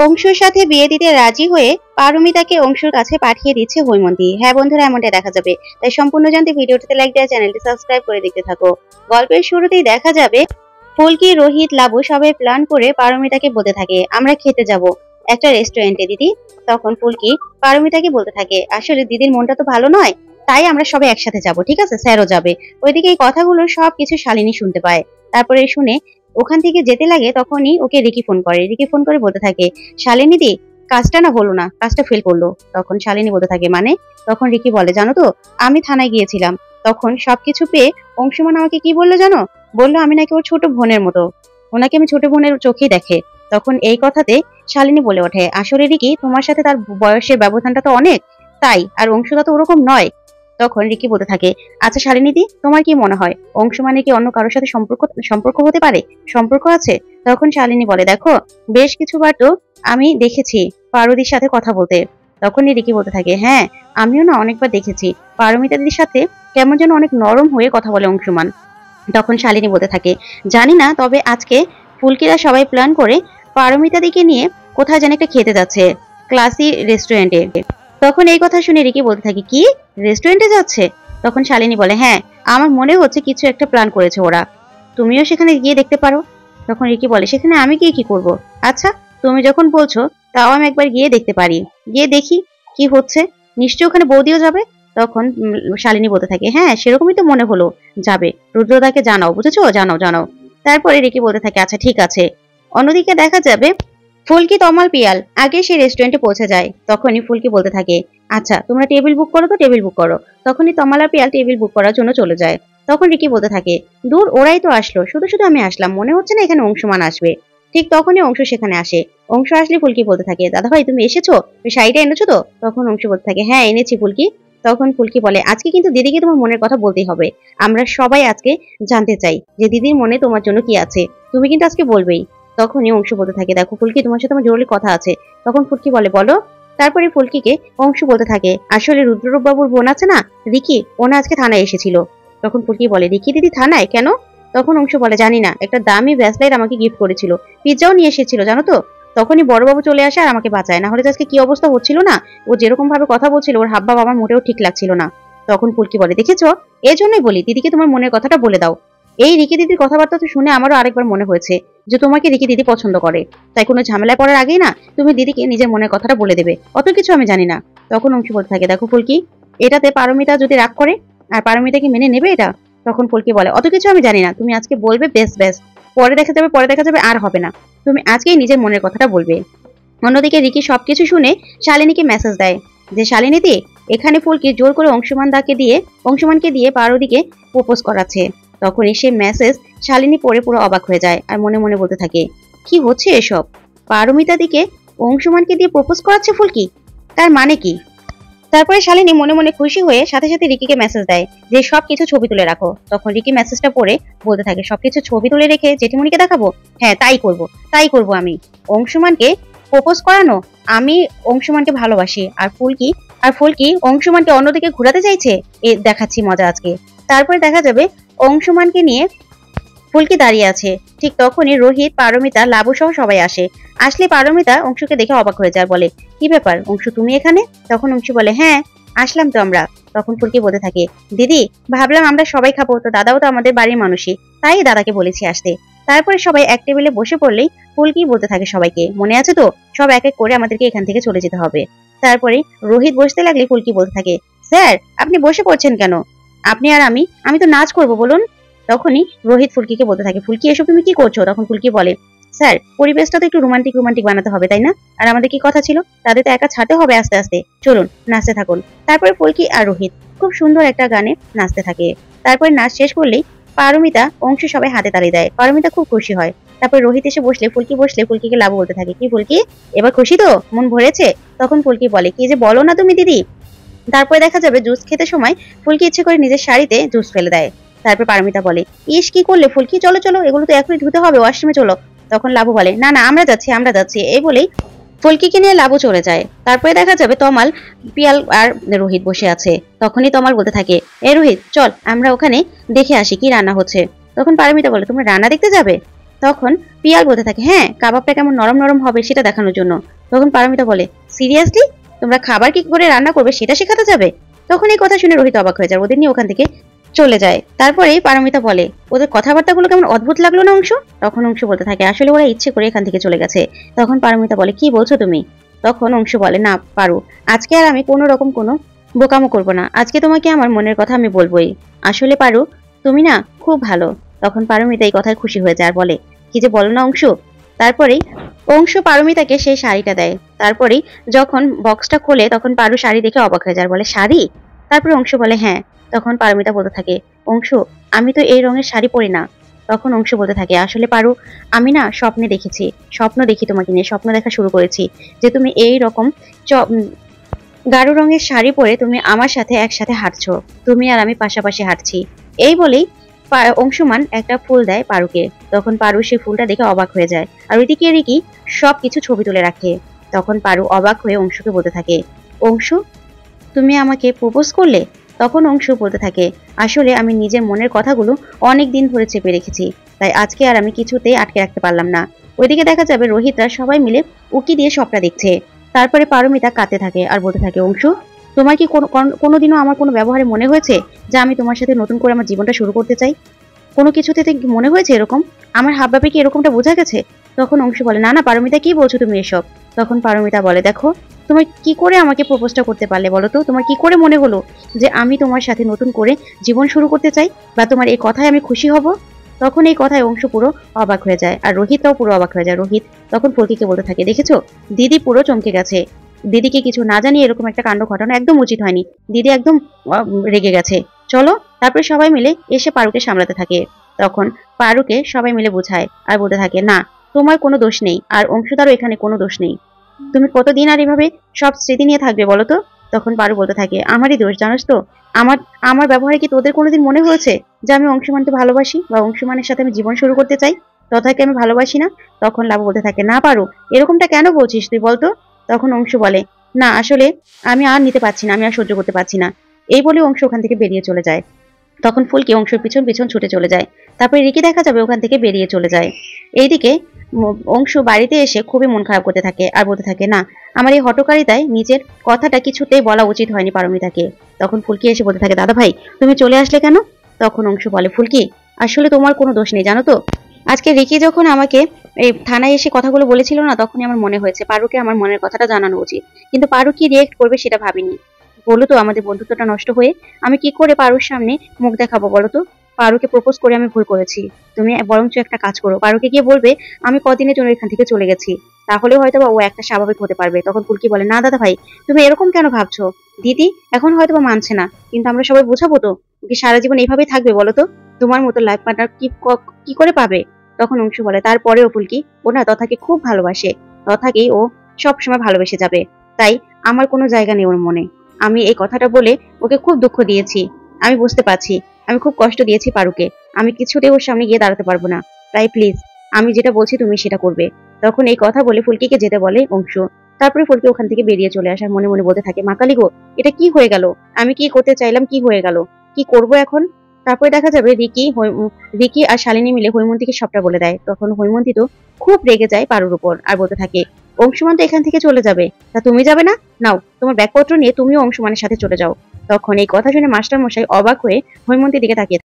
অংশুর সাথে বিয়ে দিতে রাজি হয়ে পারমিতাকে অংশুর কাছে পাঠিয়ে দিচ্ছে হৈমন্তী। হ্যাঁ বন্ধুরা, এমনটাই দেখা যাবে। তাই সম্পূর্ণ জানতে ভিডিওটিতে লাইক দেওয়া, চ্যানেলটি সাবস্ক্রাইব করে দেখতে থাকো। গল্পের শুরুতেই দেখা যাবে ফুলকি, রোহিত, লাবু সবাই প্ল্যান করে পারমিতাকে বলতে থাকে আমরা খেতে যাব একটা রেস্টুরেন্টে দিদি। তখন ফুলকি পারমিতাকে বলতে থাকে আসলে দিদির মনটা তো ভালো নয়, তাই আমরা সবাই একসাথে যাব, ঠিক আছে, স্যারও যাবে। ওইদিকে এই কথাগুলো সবকিছু শালিনী শুনতে পায়। তারপরে শুনে ওখান থেকে যেতে লাগে, তখনই ওকে রিকি ফোন করে। রিকি ফোন করে বলতে থাকে শালিনী দি, কাজটা না হলো না, কাজটা ফেল করলো। তখন শালিনী বলতে থাকে মানে? তখন রিকি বলে জানো তো, আমি থানায় গিয়েছিলাম, তখন সবকিছু পেয়ে অংশুমান আমাকে কি বললো জানো? বললো আমি নাকি ওর ছোট বোনের মতো, ওনাকে আমি ছোট বোনের চোখেই দেখে। তখন এই কথাতে শালিনী বলে ওঠে আসলে রিকি তোমার সাথে তার বয়সের ব্যবধানটা তো অনেক, তাই, আর অংশুদা তো ওরকম নয়। তখন রিকি বলতে থাকে আচ্ছা শালিনীদি, তোমার কি মনে হয় অংশুমানে কি অন্য কারোর সাথে সম্পর্ক সম্পর্ক হতে পারে, সম্পর্ক আছে? তখন শালিনী বলে দেখো, বেশ কিছুবার তো আমি দেখেছি পারদির সাথে কথা বলতে। তখনই রিকি বলতে থাকে হ্যাঁ, আমিও না অনেকবার দেখেছি পারমিতা দিদির সাথে কেমন যেন অনেক নরম হয়ে কথা বলে অংশুমান। তখন শালিনী বলতে থাকে জানি না, তবে আজকে ফুলকিরা সবাই প্ল্যান করে পারমিতা দিকে নিয়ে কোথায় যেন একটা খেতে যাচ্ছে, ক্লাসি রেস্টুরেন্টে। তখন এই কথা শুনে রিকি বলতে থাকে কি, রেস্টুরেন্টে যাচ্ছে? তখন শালিনী বলে হ্যাঁ, আমার মনে হচ্ছে কিছু একটা প্ল্যান করেছে ওরা, তুমিও সেখানে গিয়ে দেখতে পারো। তখন রিকি বলে সেখানে আমি গিয়ে কি করব? আচ্ছা তুমি যখন বলছো, তাও আমি একবার গিয়ে দেখতে পারি, গিয়ে দেখি কি হচ্ছে, নিশ্চয়ই ওখানে বৌদিও যাবে। তখন শালিনী বলতে থাকে হ্যাঁ সেরকমই তো মনে হলো, যাবে, রুদ্রদাকে জানাও, বুঝেছো, জানাও জানাও। তারপরে রিকি বলতে থাকে আচ্ছা ঠিক আছে। অন্যদিকে দেখা যাবে ফুলকি, তমাল, পিয়াল আগে সেই রেস্টুরেন্টে পৌঁছে যায়। তখনই ফুলকি বলতে থাকে আচ্ছা তোমরা টেবিল বুক করো, তো টেবিল বুক করো। তখনই তমাল আর পিয়াল টেবিল বুক করার জন্য চলে যায়। তখন রিকি বলতে থাকে দূর, ওরাই তো আসলো, শুধু শুধু আমি আসলাম, মনে হচ্ছে না এখানে অংশুমান আসবে। ঠিক তখনই অংশ সেখানে আসে। অংশ আসলে ফুলকি বলতে থাকে দাদা ভাই তুমি এসেছো, ওই শাড়িটা এনেছো তো? তখন অংশ বলতে থাকে হ্যাঁ এনেছি ফুলকি। তখন ফুলকি বলে আজকে কিন্তু দিদিকে তোমার মনের কথা বলতেই হবে, আমরা সবাই আজকে জানতে চাই যে দিদির মনে তোমার জন্য কি আছে, তুমি কিন্তু আজকে বলবেই। তখনই অংশ বলতে থাকে দেখো ফুলকি, তোমার সাথে আমার জরুরি কথা আছে। তখন ফুলকি বলে বলো। তারপরে ফুলকিকে অংশ বলতে থাকে আসলে রুদ্ররূপ বাবুর বোন আছে না রিকি, ওনা আজকে থানায় এসেছিল। তখন ফুলকি বলে রিকি দিদি থানায় কেন? তখন অংশ বলে জানি না, একটা দামি ব্রেসলেট আমাকে গিফট করেছিল, পিৎজাও নিয়ে এসেছিল জানো তো। তখনই বড়বাবু চলে আসে আর আমাকে বাঁচায়, না হলে আজকে কি অবস্থা হচ্ছিল না, ও যেরকম ভাবে কথা বলছিল ওর হাবভাব আমার মোটেও ঠিক লাগছিল না। তখন ফুলকি বলে দেখেছো, এই জন্যই বলি দিদিকে তোমার মনের কথাটা বলে দাও। এই রিকি দিদির কথাবার্তা তো শুনে আমারও আরেকবার মনে হয়েছে যে তোমাকে রিকি দিদি পছন্দ করে, তাই কোনো ঝামেলায় পড়ার আগেই না তুমি দিদিকে নিজের মনের কথাটা বলে দেবে, অত কিছু আমি জানি না। তখন অংশী বলতে থাকে দেখো ফুলকি, এটাতে পারমিতা যদি রাগ করে, আর পারমিতা কি মেনে নেবে এটা? তখন ফুলকি বলে অত কিছু আমি জানি না, তুমি আজকে বলবে বেশ বেশ, পরে দেখা যাবে, পরে দেখা যাবে, আর হবে না, তুমি আজকেই নিজের মনের কথাটা বলবে। অন্যদিকে রিকি সবকিছু শুনে শালিনীকে মেসেজ দেয় যে শালিনীদি, এখানে ফুলকি জোর করে অংশুমানকে দিয়ে পারদিকে প্রপোজ করাচ্ছে। তখনই সে মেসেজ শালিনী পড়ে পুরো অবাক হয়ে যায় আর মনে মনে বলতে থাকে কি হচ্ছে এসব, পারমিতা দিকে অংশুমানকে দিয়ে প্রপোজ করাচ্ছে ফুলকি, তার মানে কি? তারপরে শালিনী মনে মনে খুশি হয়ে সাথে সাথে রিকিকে মেসেজ দেয় যে সবকিছু ছবি তুলে রাখো। তখন রিকি মেসেজটা পড়ে বলতে থাকে সবকিছু ছবি তুলে রেখে জেঠিমণিকে দেখাবো? হ্যাঁ তাই করব আমি, অংশুমানকে প্রপোজ করানো, আমি অংশুমানকে ভালোবাসি, আর ফুলকি অংশুমানকে অন্যদিকে ঘোরাতে চাইছে, এ দেখাচ্ছি মজা আজকে। তারপরে দেখা যাবে অংশুমানকে নিয়ে ফুলকি দাঁড়িয়ে আছে। ঠিক তখনই রোহিত, পারমিতা, লাবু সহ সবাই আসে। আসলে পারমিতা অংশুকে দেখে অবাক হয়ে যায়, বলে কি ব্যাপার অংশু, তুমি এখানে? তখন অংশু বলে হ্যাঁ আসলাম তো আমরা। তখন ফুলকি বলতে থাকে দিদি, ভাবলাম আমরা সবাই খাবো, তো দাদাও তো আমাদের বাড়ির মানুষই, তাই দাদাকে বলেছি আসতে। তারপরে সবাই এক টেবিলে বসে পড়লেই ফুলকি বলতে থাকে সবাইকে মনে আছে তো, সব এক এক করে আমাদেরকে এখান থেকে চলে যেতে হবে। তারপরে রোহিত বসতে লাগলে ফুলকি বলতে থাকে স্যার আপনি বসে পড়ছেন কেন, আপনি আর আমি তো নাচ করবো বলুন। তখনই রোহিত ফুলকিকে বলতে থাকে ফুলকি এসব তুমি কি করছো? তখন ফুলকি বলে স্যার পরিবেশটা তো একটু রোমান্টিক রোমান্টিক বানাতে হবে তাই না, আর আমাদের কি কথা ছিল, তাদের তো একা ছাড়তে হবে আস্তে আস্তে, চলুন নাচতে থাকুন। তারপরে ফুলকি আর রোহিত খুব সুন্দর একটা গানে নাচতে থাকে। তারপরে নাচ শেষ করলেই পারমিতা অংশ সবাই হাতে তালি দেয়, পারমিতা খুব খুশি হয়। তারপর রোহিত এসে বসলে ফুলকিকে লাভ বলতে থাকে কি ফুলকি, এবার খুশি তো, মন ভরেছে? তখন ফুলকি বলে কি যে বলো না তুমি দিদি। তারপরে দেখা যাবে জুস খেতে সময় ফুলকি ইচ্ছে করে নিজের শাড়িতে জুস ফেলে দেয়। তারপর পারমিতা বলে ইস কি করলে ফুলকি, চলো চলো এগুলো তো এখনই ধুতে হবে, ওয়াশরুমে চলো। তখন লাবু বলে না না আমরা যাচ্ছি, এই বলেই ফুলকিকে নিয়ে লাবু চলে যায়। তারপরে দেখা যাবে তমাল, পিয়াল আর রোহিত বসে আছে। তখনই তমাল বলতে থাকে এ রোহিত চল আমরা ওখানে দেখে আসি কি রান্না হচ্ছে। তখন পারমিতা বলে তোমরা রান্না দেখতে যাবে? তখন পিয়াল বলতে থাকে, হ্যাঁ কাবাবটা কেমন নরম নরম হবে সেটা দেখানোর জন্য। তখন পারমিতা বলে, সিরিয়াসলি তোমরা খাবার কি করে রান্না করবে সেটা শেখাতে যাবে? তখন এই কথা শুনে রোহিত অবাক হয়ে যায়, ওদের নিয়ে ওখান থেকে চলে যায়। তারপরে পারমিতা বলে, ওদের কথাবার্তাগুলো কেমন অদ্ভুত লাগলো না অংশু? তখন অংশু বলতে থাকে, আসলে ওরা ইচ্ছে করে এখান থেকে চলে গেছে। তখন পারমিতা বলে, কি বলছো তুমি? তখন অংশু বলে, না পারু, আজকে আর আমি কোনো রকম কোনো বোকামো করবো না, আজকে তোমাকে আমার মনের কথা আমি বলবোই। আসলে পারু, তুমি না খুব ভালো। তখন পারমিতা এই কথায় খুশি হয়ে যায় আর বলে, কি যে বলো না অংশু। তারপরেই অংশু পারমিতাকে সেই শাড়িটা দেয়। তারপরেই যখন বক্সটা খোলে তখন পারু শাড়ি দেখে অবাক হয়ে যায়, বলে শাড়ি? তারপরে অংশু বলে, হ্যাঁ। তখন পারমিতা বলতে থাকে, অংশু আমি তো এই রঙের শাড়ি পরি না। তখন অংশু বলতে থাকে, আসলে পারু, আমি না স্বপ্নে দেখেছি, স্বপ্ন দেখি তোমাকে নিয়ে, স্বপ্ন দেখা শুরু করেছি যে তুমি এই রকম গাঢ় রঙের শাড়ি পরে তুমি আমার সাথে একসাথে হাঁটছো, তুমি আর আমি পাশাপাশি হাঁটছি। এই বলেই অংশুমান একটা ফুল দেয় পারুকে। তখন পারু সেই ফুলটা দেখে অবাক হয়ে যায়, আর ওইদিকে রিকি সবকিছু ছবি তুলে রাখে। তখন পারু অবাক হয়ে অংশুকে বলতে থাকে, অংশু তুমি আমাকে প্রপোজ করলে? তখন অংশু বলতে থাকে, আসলে আমি নিজের মনের কথাগুলো অনেক দিন ধরে চেপে রেখেছি, তাই আজকে আর আমি কিছুতেই আটকে রাখতে পারলাম না। ওইদিকে দেখা যাবে রোহিতরা সবাই মিলে উকি দিয়ে সবটা দেখছে। তারপরে পারমিতা কাঁদতে থাকে আর বলতে থাকে, অংশু তোমার কি কোনোদিনও আমার কোনো ব্যবহারে মনে হয়েছে যে আমি তোমার সাথে নতুন করে আমার জীবনটা শুরু করতে চাই? কোনো কিছুতে মনে হয়েছে এরকম? আমার হাবভাবে কি এরকমটা বোঝা গেছে? তখন অংশু বলে, না না পারমিতা, কি বলছো তুমি এসব? তখন পারমিতা বলে, দেখো তোমার কি করে আমাকে প্রপোজটা করতে পারলে বলো তো? তোমার কি করে মনে হলো যে আমি তোমার সাথে নতুন করে জীবন শুরু করতে চাই, বা তোমার এই কথায় আমি খুশি হব? তখন এই কথায় অংশু পুরো অবাক হয়ে যায় আর রোহিতটাও পুরো অবাক হয়ে যায়। রোহিত তখন ফুলকিকে বলতে থাকে, দেখেছো দিদি পুরো চমকে গেছে, দিদিকে কিছু না জানিয়ে এরকম একটা কাণ্ড ঘটানো একদম উচিত হয়নি, দিদি একদম রেগে গেছে। চলো। তারপরে সবাই মিলে এসে পারুকে সামলাতে থাকে। তখন পারুকে সবাই মিলে বোঝায় আর বলতে থাকে, না তোমার কোনো দোষ নেই, আর অংশীদারও এখানে কোনো দোষ নেই, তুমি কতদিন আর এভাবে সব স্মৃতি নিয়ে থাকবে বলো তো? তখন পারু বলতে থাকে, আমারই দোষ জানোস তো, আমার আমার ব্যবহারে কি তোদের কোনোদিন মনে হয়েছে যে আমি অংশুমানকে ভালোবাসি বা অংশুমানের সাথে আমি জীবন শুরু করতে চাই? তথাকে আমি ভালোবাসি না। তখন লাবু বলতে থাকে, না পারু এরকমটা কেন বলছিস তুই বলতো? তখন অংশু বলে, না আসলে আমি আর নিতে পারছি না, আমি আর সহ্য করতে পারছি না। এই বলে অংশু ওখান থেকে বেরিয়ে চলে যায়। তখন ফুলকি অংশুর পিছন পিছন ছুটে চলে যায়। তারপরে রিকি দেখা যাবে ওখান থেকে বেরিয়ে চলে যায়। এইদিকে অংশু বাড়িতে এসে খুবই মন খারাপ করতে থাকে আর বলতে থাকে, না আমার এই হটকারিতায় নিজের কথাটা কিছুতেই বলা উচিত হয়নি পারমিতাকে। তখন ফুলকি এসে বলতে থাকে, দাদা ভাই তুমি চলে আসলে কেন? তখন অংশু বলে, ফুলকি আসলে তোমার কোনো দোষ নেই জানো তো, আজকে রিকি যখন আমাকে এই থানায় এসে কথাগুলো বলেছিল না, তখনই আমার মনে হয়েছে পারুকে আমার মনের কথাটা জানানো উচিত, কিন্তু পারু কি রিয়েক্ট করবে সেটা ভাবিনি। বলো তো আমাদের বন্ধুত্বটা নষ্ট হয়ে আমি কি করে পারুর সামনে মুখ দেখাবো বলো তো? পারুকে প্রপোজ করে আমি ভুল করেছি। তুমি বরঞ্চ একটা কাজ করো, পারুকে গিয়ে বলবে আমি কদিনের জন্য এখান থেকে চলে গেছি, তাহলে হয়তো ও একটা স্বাভাবিক হতে পারবে। তখন ফুলকি বলে, না দাদা ভাই তুমি এরকম কেন ভাবছো? দিদি এখন হয়তো মানছে না, কিন্তু আমরা সবাই বোঝাবো তো, কি সারা জীবন এইভাবেই থাকবে বলো তো? তোমার মতো লাইফ পার্টনার কি করে পাবে? তখন অংশু বলে, তারপরেও ফুলকি ও না তথাকে খুব ভালোবাসে, তথাকেই ও সবসময় ভালোবেসে যাবে, তাই আমার কোনো জায়গা নেই ওর মনে। আমি এই কথাটা বলে ওকে খুব দুঃখ দিয়েছি, আমি বুঝতে পারছি আমি খুব কষ্ট দিয়েছি পারুকে, আমি কিছুতেই ওর সামনে গিয়ে দাঁড়াতে পারবো না, তাই প্লিজ আমি যেটা বলছি তুমি সেটা করবে। তখন এই কথা বলে ফুলকিকে যেতে বলে অংশু। তারপরে ফুলকি ওখান থেকে বেরিয়ে চলে আসার মনে মনে বলতে থাকে, মাকালি গো এটা কি হয়ে গেল, আমি কি করতে চাইলাম কি হয়ে গেল, কি করব এখন? তারপরে দেখা যাবে রিকি আর শালিনী মিলে হৈমন্তীকে সবটা বলে দেয়। তখন হৈমন্তী তো খুব রেগে যায় পারুর উপর আর বলতে থাকে, অংশুমান তো এখান থেকে চলে যাবে, তা তুমি যাবে না? নাও তোমার ব্যাগপত্র নিয়ে তুমিও অংশুমানের সাথে চলে যাও। তখন এই কথা শুনে মাস্টার মশাই অবাক হয়ে হৈমন্তীর দিকে তাকিয়ে